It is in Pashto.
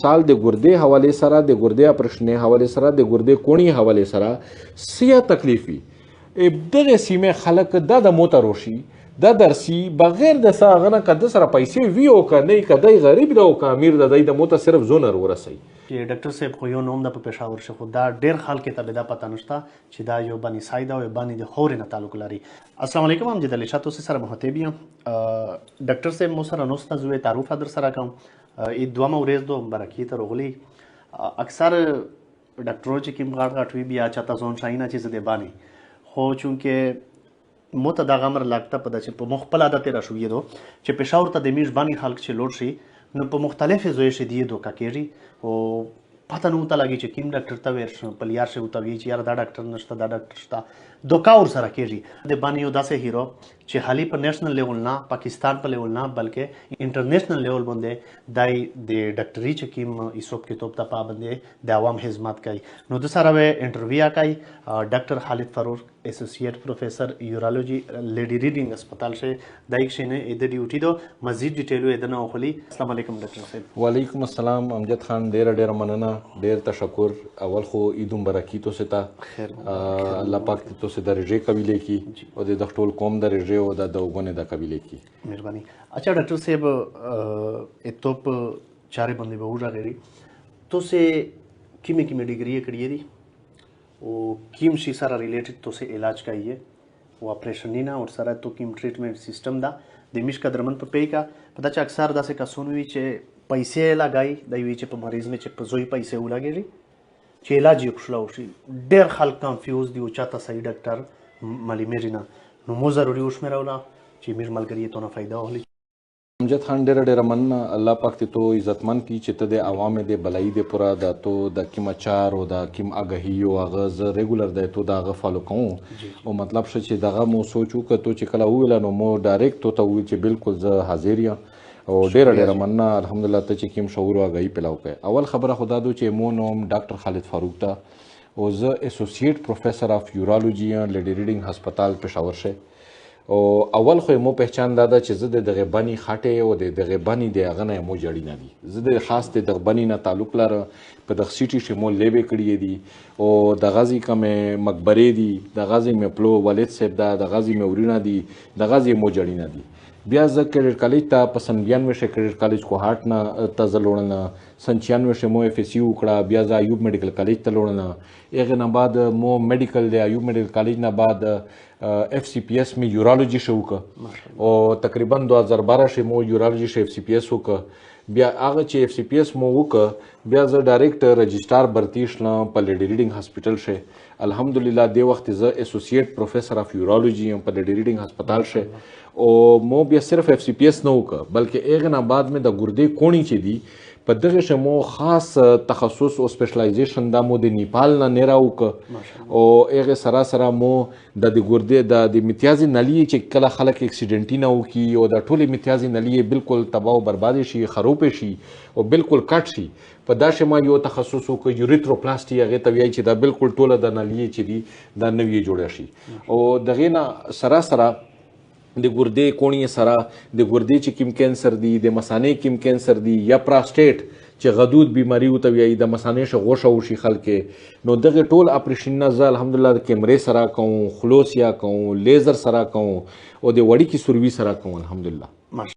مثال د ګردې حوالې سره د ګردې اپریشنې حوالې سره د ګردې کوڼي حوالې سره څه تکلیف وي دغه سیمې خلک دا د موته روشي دا درسي بغیر د څه هغه نه که ده سره پیسې وي او که نه که دی غریب ده او که امیر ده دی د موته صرف زونر ورسوي. چې ډاکټر صاحب خو یو نوم ده په پېښور شي خو دا ډېر خلکو ته به دا پته نشته چې دا یو بني سای ده او یو بني د خورې نه تعلق لري. السلام علیکم امجد علی شاه تاسو سره مخاطب یم. ډاکټر صاحب مو سره نوسته زه تعارف در سره کوم ای دومه ورځ دو مبارکي ته راغلي اکثر ډاکټرو چې کوم غاټ غاټ وي بیا چاته ځون شاینه چې زه د باني خو چونکې موته دغه امر لاګته په ده چې په مخبل عادت یې راشویدو چې پېښور ته د میژباني خلک چې لوډ شي نو په مختلفې ځایو شي دې دوکه کېږي او پته نه ورته لګي چې کوم ډاکټر ته ورشم په لیار شي ورته وایي چې یاره دا ډاکټر نشته دا ډاکټر شته دوکه ورسره کېږي د باني یو داسې هیرو چې خالي په نیشنل لیول نه پاکستان په لیول نه بلکې انټرنیشنل لیول باندې دای د ډاکټري چې کوم ایسوب کتاب ته پابند دی د عوام خدمت کوي نو د سره به انټرویو کوي ډاکټر خالد فاروق اسوسییټ پروفیسر یورولوژي لیډي ریډینګ هسپتال شي دای کښینه د ډیوټي دو مزید ډیټیلو ادنه خولي. السلام علیکم ډاکټر صاحب. وعلیکم السلام امجد خان ډیره مننه ډیر تشکر. اول خو عید مبارکي تو ستا الله پاک تو سه درجه قبیله کی او د ټول قوم درجه او د وګونه د قبیله کی مهرباني. اچھا ډاکټر صاحب اتوپ چارې باندې به وژغری تو سه کیمه ډیګری کړی دی او کیم شي سره ریلیټډ تو سه علاج کایي او اپریشن نه اور سره تو کیم ټریټمنټ سیستم دا د میش کا درمن په پی کا پتا چې اکثر داسې کسون وی چې پیسې لګای دی وی چې په مریض می چې په زوی پیسې ولګي چې علاج یې خوشلا وشي ډېر خلک کنفیوز دي او چاته صحیح ډاکټر مالی میرینا نو مو ضروري وشمراولا چې میر ملګری ته نه فائدہ ولې. امجد خان ډیره مننه الله پاک ته تو عزتمن کی چې ته د عوام د بلای د پورا د تو د کیم چار او د کیم اگهی او غز ریګولر د تو دغه فالو کوم او مطلب ش چې دغه مو سوچو ک تو چې کله ویل نو مو ډایرکټ تو ته وی چې بالکل زه حاضر یم او ډیره مننه الحمدلله ته چې کیم شعور او اگهی پلاو کوي. اول خبره خدا دو چې مو نوم ډاکټر خالد فاروق ته او زه اسوسییټ پروفیسر اف یورولوژي لیډي ریډینګ هسپتال پېښور شه او اول خو مو پہچان دادا چې زه د دغه بني خاټه او د دغه بني د هغه نه مو جوړی نه دي زه د خاص د دغه بني نه تعلق لرم په دغه سیټي شمول لیبه کړی دي او د غازی کمه مقبره دي د غازی مې پلو ولید صاحب دا د غازی مې ورینه دي د غازی مو جوړی نه دي بیا زه کریډ کالج ته په سن 92 شه کریډ کالج کو هارت نه تزلوړنه سن 96 شه مو اف سی وکړه بیا زه ایوب میډیکل کالج ته لوړنه هغه نه بعد مو میډیکل دی ایوب میډیکل کالج نه بعد اف سی پی ایس می یورولوژي شو وکړه او تقریبا 2012 شه مو یورولوژي شه اف سی پی ایس وکړه بیا هغه چې اف سی پی ایس مو وکړه بیا زه ډایرکټ رجسټر برتی شلم په لیډي ریډینګ هسپتال شه الحمدلله د وخت زه اسوسییټ پروفیسر اف یورولوژي په لیډي ریډینګ هسپتال شه او مو بیا صرف اف سی پی ایس نه وکړه بلکې هغه نه بعد مې د ګردې کوڼي چې دي په دغه شمو خاص تخصص او سپیشلایزیشن د مو د نیپال نه راوکه او هغه سره مو د ګردې د امتیازي نلی چې کله خلک اکسیډنټي نه وکي او د ټول امتیازي نلی بالکل تباہ او برباد شي خروپ شي او بالکل کټ شي په دا شمه یو تخصص وکړ یوریتروپلاسټي هغه ته وایي چې دا بالکل ټوله د نلی چې دي دا نوی جوړه شي او دغه نه سره د ګردې کوڼي سره د ګردې چې کیم کینسر دی د مثانې کیم کینسر دی یا پراسټیټ چې غدود بیماری وته وي د مثانې شه غوښه وشي خلک نو دغه ټول اپریشن نه زه الحمدلله د کیمرې سره کوم خلوصیا کوم لیزر سره کوم او د وړي کی سروي سره کوم الحمدلله.